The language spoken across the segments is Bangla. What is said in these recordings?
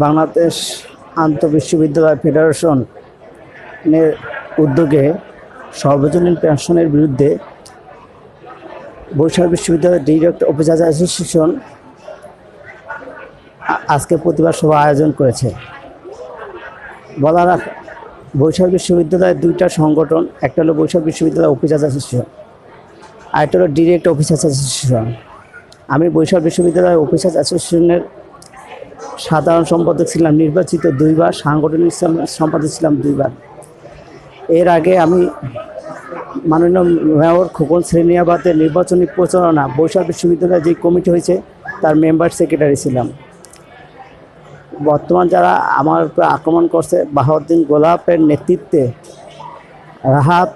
বাংলাদেশ আন্তঃবিশ্ববিদ্যালয় ফেডারেশনের উদ্যোগে সর্বজনীন পেনশনের বিরুদ্ধে বরিশাল বিশ্ববিদ্যালয় ডিরেক্টর অফিসার্স অ্যাসোসিয়েশন আজকে প্রতিবাদ সভা আয়োজন করেছে। বলার বরিশাল বিশ্ববিদ্যালয়ের দুইটা সংগঠন, একটা হলো বরিশাল বিশ্ববিদ্যালয় অফিসার্স অ্যাসোসিয়েশন, আরেকটা হলো ডিরেক্ট অফিসার্স অ্যাসোসিয়েশন। আমি বরিশাল বিশ্ববিদ্যালয় অফিসার্স অ্যাসোসিয়েশনের সাধারণ সম্পাদক ছিলাম নির্বাচিত 2 বার, সাংগঠনিক সম্পাদক ছিলাম 2 বার। এর আগে আমি মাননীয় মেয়র খোকন শ্রেণিয়াবাদের নির্বাচনী প্রচারণা বরিশাল বিশ্ববিদ্যালয়ে যে কমিটি হয়েছে তার মেম্বার সেক্রেটারি ছিলাম। বর্তমান যারা আমার উপর আক্রমণ করছে, বাহাউদ্দিন গোলাপের নেতৃত্বে রাহাত,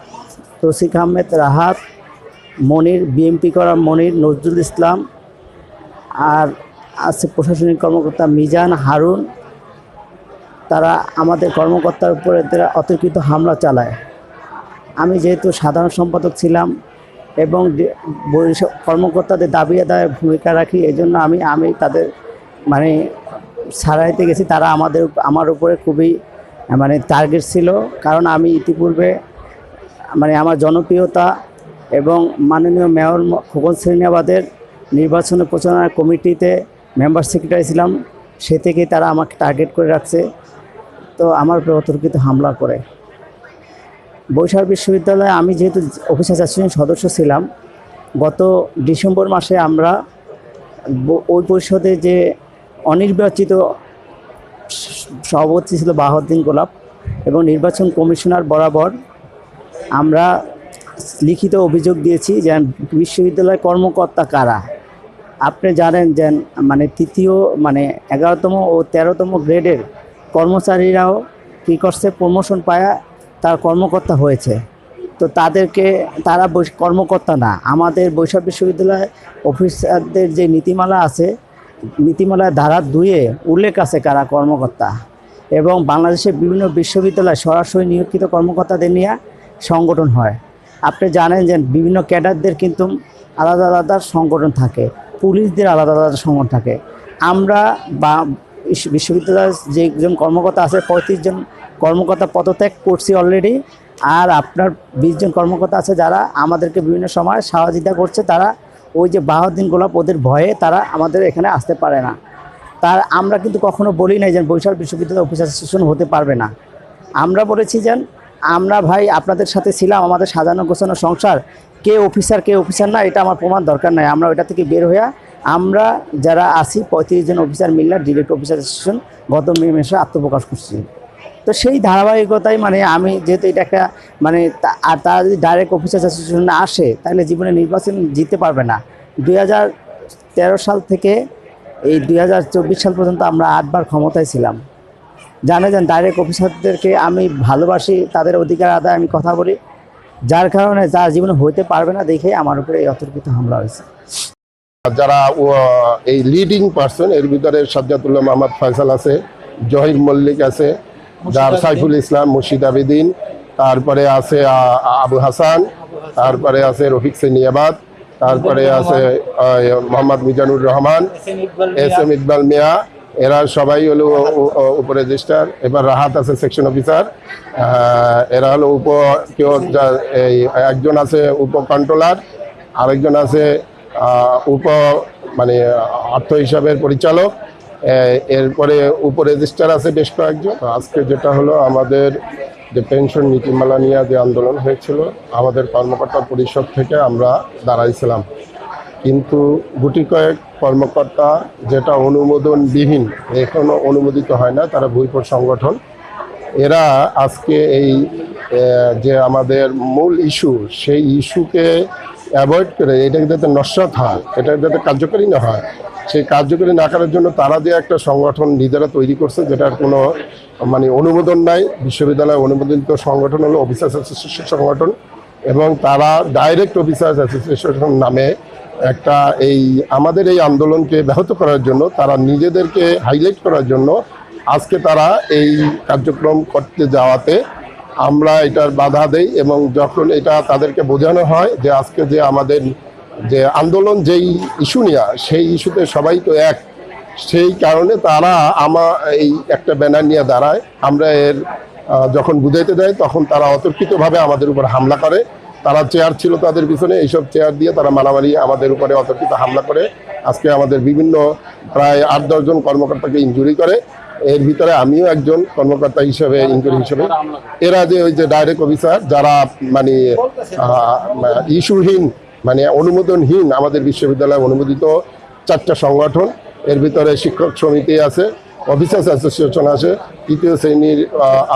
তৌসিক আহমেদ রাহাত, মনির, বিএমপি করা মনির, নজরুল ইসলাম, আর আছে প্রশাসনিক কর্মকর্তা মিজান, হারুন, তারা আমাদের কর্মকর্তার উপরে অতর্কিত হামলা চালায়। আমি যেহেতু সাধারণ সম্পাদক ছিলাম এবং কর্মকর্তাদের দাবি আদায়ের ভূমিকা রাখি, এই জন্য আমি তাদের ছাড়াইতে গেছি। তারা আমার উপরে খুবই টার্গেট ছিল, কারণ আমি ইতিপূর্বে আমার জনপ্রিয়তা এবং মাননীয় মেয়র খোকন শ্রেণিয়াবাদের নির্বাচনী প্রচারণা কমিটিতে মেম্বার সেক্রেটারি ছিলাম। সে থেকেই তারা আমাকে টার্গেট করে রাখছে, তো আমার উপরে অতর্কিত হামলা করে। বরিশাল বিশ্ববিদ্যালয়ে আমি যেহেতু অফিসার্স অ্যাসোসিয়েশন সদস্য ছিলাম, গত ডিসেম্বর মাসে আমরা ওই পরিষদে যে অনির্বাচিত সভাপতি ছিল বাহাউদ্দিন গোলাপ এবং নির্বাচন কমিশনার বরাবর আমরা লিখিত অভিযোগ দিয়েছি যে বিশ্ববিদ্যালয়ের কর্মকর্তা কারা। আপনি জানেন যে তৃতীয় 11তম ও 13তম গ্রেডের কর্মচারীরাও কী করছে, প্রমোশন পায়া তার কর্মকর্তা হয়েছে। তো তারা কর্মকর্তা না। আমাদের বরিশাল বিশ্ববিদ্যালয় অফিসারদের যে নীতিমালা আছে, নীতিমালায় ধারা 2-এ উল্লেখ আছে কারা কর্মকর্তা, এবং বাংলাদেশের বিভিন্ন বিশ্ববিদ্যালয় সরাসরি নিয়োজিত কর্মকর্তাদের নিয়ে সংগঠন হয়। আপনি জানেন যে বিভিন্ন ক্যাডারদের কিন্তু আলাদা আলাদা সংগঠন থাকে, পুলিশদের আলাদা আলাদা সংগঠন থাকে। আমরা বিশ্ববিদ্যালয়ের যেজন কর্মকর্তা আছে 35 জন কর্মকর্তা পদত্যাগ করছি অলরেডি, আর আপনার 20 জন কর্মকর্তা আছে যারা আমাদেরকে বিভিন্ন সময় সহযোগিতা করছে। তারা ওই যে বাহাউদ্দিন গোলাপ, ওদের ভয়ে তারা আমাদের এখানে আসতে পারে না। আমরা কিন্তু কখনো বলি নাই যে বরিশাল বিশ্ববিদ্যালয় অফিসার অ্যাসোসিয়েশন হতে পারবে না। আমরা বলেছি যে আমরা ভাই আপনাদের সাথে ছিলাম, আমাদের সাজানো গোছানো সংসার, কে অফিসার না এটা আমার প্রমাণ দরকার নাই। আমরা ওইটা থেকে বের হয়ে আমরা যারা আছি 35 জন অফিসার মিল্লা ডিরেক্ট অফিসার অ্যাসোসিয়েশন গত মে মাসে আত্মপ্রকাশ করছি। তো সেই ধারাবাহিকতায় আমি যেহেতু এটা একটা আর তারা যদি ডাইরেক্ট অফিসার অ্যাসোসিয়েশনে আসে তাহলে জীবনে নির্বাচন জিততে পারবে না। 2013 সাল থেকে এই 2024 সাল পর্যন্ত আমরা 8 বার ক্ষমতায় ছিলাম। জানেন ডাইরেক্ট অফিসারদেরকে আমি ভালোবাসি, তাদের অধিকার আদায় আমি কথা বলি, যার কারণে যার জীবনে হইতে পারবে না দেখে আমার উপরে এই অতর্কিত হামলা হয়েছে। যারা এই লিডিং পার্সন, এর ভিতরে সাজ্জাদুল্লাহ মোহাম্মদ ফয়সাল আছে, জহির মল্লিক আছে, যার সাইফুল ইসলাম, মুর্শিদ আবেদিন, তারপরে আছে আবু হাসান, তারপরে আছে রফিক শ্রেণিয়াবাদ, তারপরে আছে মোহাম্মদ মিজানুর রহমান, SM ইকবাল মিয়া, এরা সবাই হলো উপরেজিস্ট্রার। এবার রাহাত আছে সেকশন অফিসার, এরা হলো একজন আছে উপ কন্ট্রোলার, আরেকজন আছে অর্থ হিসাবের পরিচালক, এরপরে উপরেজিস্ট্রার আছে বেশ কয়েকজন। আজকে যেটা হলো আমাদের যে পেনশন নীতিমালা নিয়ে যে আন্দোলন হয়েছিল, আমাদের কর্মকর্তা পরিষদ থেকে আমরা দাঁড়াইছিলাম, কিন্তু গুটি কয়েক কর্মকর্তা যেটা অনুমোদনবিহীন, এখনও অনুমোদিত হয় না, তারা ভুইফোট সংগঠন, এরা আজকে এই যে আমাদের মূল ইস্যু, সেই ইস্যুকে অ্যাভয়েড করে এটাকে যাতে নস্যাৎ হয়, এটা যাতে কার্যকরী না হয়, সেই কার্যকরী না করার জন্য তারা যে একটা সংগঠন নিজেরা তৈরি করছে, যেটার কোনো অনুমোদন নাই। বিশ্ববিদ্যালয় অনুমোদিত সংগঠন হলো অফিসার্স অ্যাসোসিয়েশন সংগঠন, এবং তারা ডাইরেক্ট অফিসার্স অ্যাসোসিয়েশন নামে একটা আমাদের এই আন্দোলনকে ব্যাহত করার জন্য, তারা নিজেদেরকে হাইলাইট করার জন্য আজকে তারা এই কার্যক্রম করতে যাওয়াতে আমরা এটার বাধা দেই। এবং যখন এটা তাদেরকে বোঝানো হয় যে আজকে যে আমাদের যে আন্দোলন, যেই ইস্যু নিয়ে, সেই ইস্যুতে সবাই তো এক, সেই কারণে তারা এই একটা ব্যানার নিয়ে দাঁড়ায়। আমরা এর যখন বুঝাইতে যাই তখন তারা অতর্কিতভাবে আমাদের উপর হামলা করে। তারা চেয়ার ছিল তাদের পিছনে, এইসব চেয়ার দিয়ে তারা মারামারি আমাদের উপরে অতর্কিত হামলা করে। আজকে আমাদের বিভিন্ন প্রায় 8-10 জন কর্মকর্তাকে ইনজুরি করে। এর ভিতরে আমিও একজন কর্মকর্তা হিসেবে ইনজুরি হিসেবে। এরা যে ওই যে ডাইরেক্ট অফিসার যারা মানে ইস্যুহীন মানে অনুমোদনহীন, আমাদের বিশ্ববিদ্যালয়ে অনুমোদিত 4টা সংগঠন, এর ভিতরে শিক্ষক সমিতি আছে, অফিসার্স অ্যাসোসিয়েশন আছে, 3য় শ্রেণীর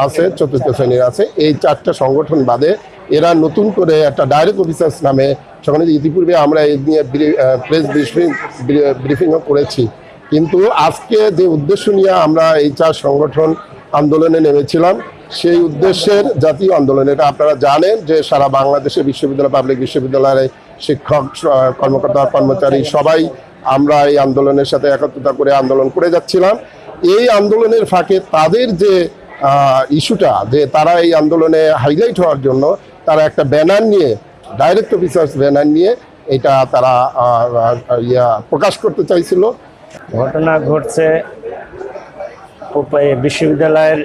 আছে, 4র্থ শ্রেণীর আছে। এই 4টা সংগঠন বাদে এরা নতুন করে একটা ডাইরেক্ট অফিসার্স নামে, সেখানে ইতিপূর্বে আমরা এই নিয়ে প্রেস ব্রিফিংও করেছি। কিন্তু আজকে যে উদ্দেশ্য নিয়ে আমরা এই 4 সংগঠন আন্দোলনে নেমেছিলাম, সেই উদ্দেশ্যের জাতীয় আন্দোলন, এটা আপনারা জানেন যে সারা বাংলাদেশে বিশ্ববিদ্যালয়, পাবলিক বিশ্ববিদ্যালয়ের শিক্ষক, কর্মকর্তা, কর্মচারী সবাই আমরা এই আন্দোলনের সাথে একত্রিত করে আন্দোলন করে যাচ্ছিলাম। এই আন্দোলনের ফাঁকে তাদের যে ইস্যুটা, যে তারা এই আন্দোলনে হাইলাইট হওয়ার জন্য তারা একটা ব্যানার নিয়ে, ডাইরেক্ট অফিসার্স ব্যানার নিয়ে এটা তারা প্রকাশ করতে চাইছিল। ঘটনা ঘটছে বিশ্ববিদ্যালয়ের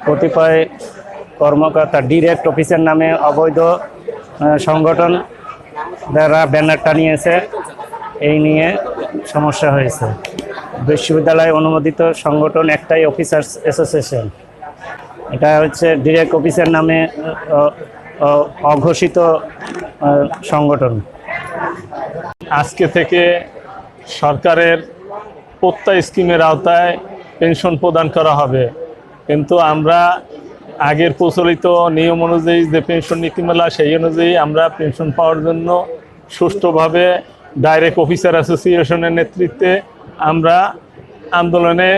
কতিপয় কর্মকর্তা ডিরেক্ট অফিসের নামে অবৈধ সংগঠন যারা ব্যানার টানিয়েছে, এই নিয়ে সমস্যা হয়েছে। বিশ্ববিদ্যালয় অনুমোদিত সংগঠন একটাই, অফিসার্স অ্যাসোসিয়েশন। এটা হচ্ছে ডিরেক্ট অফিসের নামে অঘোষিত সংগঠন। আজকে থেকে সরকারের প্রত্যয় স্কিমের আওতায় পেনশন প্রদান করা হবে, কিন্তু আমরা আগের প্রচলিত নিয়ম অনুযায়ী যে পেনশন নীতিমালা, সেই অনুযায়ী আমরা পেনশন পাওয়ার জন্য সুষ্ঠুভাবে ডাইরেক্ট অফিসার অ্যাসোসিয়েশনের নেতৃত্বে আমরা আন্দোলনে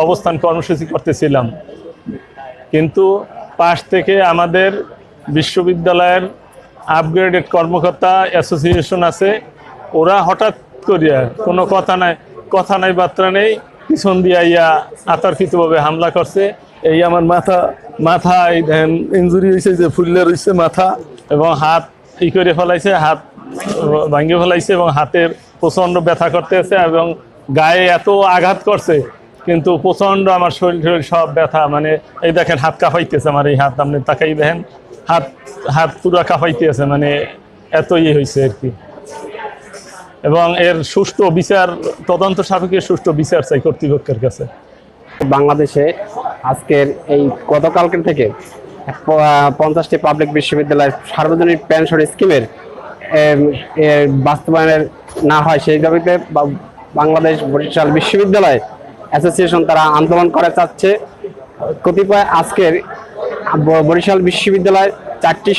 অবস্থান কর্মসূচি করতেছিলাম। কিন্তু পাশ থেকে আমাদের বিশ্ববিদ্যালয়ের আপগ্রেডেড কর্মকর্তা অ্যাসোসিয়েশন আছে, ওরা হঠাৎ করিয়া কোনো কথা নাই বার্তা নেই, পিছন দিয়া আতর্কিতভাবে হামলা করছে। এই আমার মাথা এই দেখেন ইঞ্জুরি হয়েছে, যে ফুললে রয়েছে মাথা, এবং হাত করে ফেলাইছে, হাত ভাঙে ফেলাইছে, এবং হাতের প্রচণ্ড ব্যথা করতেছে, এবং গায়ে এত আঘাত করছে, কিন্তু প্রচণ্ড আমার শরীর সব ব্যথা। মানে এই দেখেন হাত কাঁপাইতেছে, আমার এই হাত আপনি তাকাই দেখেন, হাত পুরো কাঁপাইতেছে, মানে এত হয়েছে আর কি। এবং এর সুষ্ঠু বিচার, তদন্ত সাপেক্ষে সুষ্ঠু বিচার চাই কর্তৃপক্ষের কাছে। বাংলাদেশে আজকের এই গতকালকের থেকে 50টি পাবলিক বিশ্ববিদ্যালয়ের সার্বজনীন পেনশন স্কিমের বাস্তবায়নের না হয়, সেই দাবিতে বাংলাদেশ বরিশাল বিশ্ববিদ্যালয় অ্যাসোসিয়েশন তারা আন্দোলন করে চাচ্ছে। কতিপয় আজকের বরিশাল বিশ্ববিদ্যালয়ের 4টি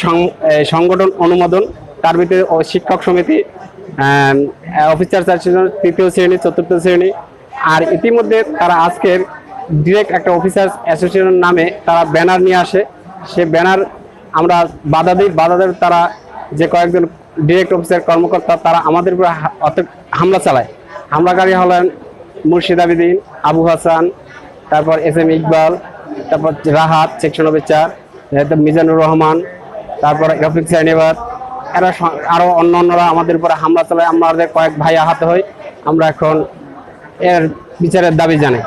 সংগঠন অনুমোদন, তার ভিতরে শিক্ষক সমিতি, অফিসার অ্যাসোসিয়েশন 3য় শ্রেণী, 4র্থ শ্রেণী। আর ইতিমধ্যে তারা আজকের ডিরেক্ট একটা অফিসার্স অ্যাসোসিয়েশন নামে তারা ব্যানার নিয়ে আসে। সে ব্যানার আমরা বাধা দিই, তারা যে কয়েকজন ডিরেক্ট অফিসার কর্মকর্তা তারা আমাদের উপরে হামলা চালায়। হামলাকারী হলেন মুর্শিদ আবিদিন, আবু হাসান, তারপর SM ইকবাল, তারপর রাহাত সেকশন অফিসার, মিজানুর রহমান, তারপর রফিক সাইনিবাদ, এরা আরও অন্যরা আমাদের উপরে হামলা চালায়। আমাদের কয়েক ভাই আহত হই। আমরা এখন এর বিচারের দাবি জানাই।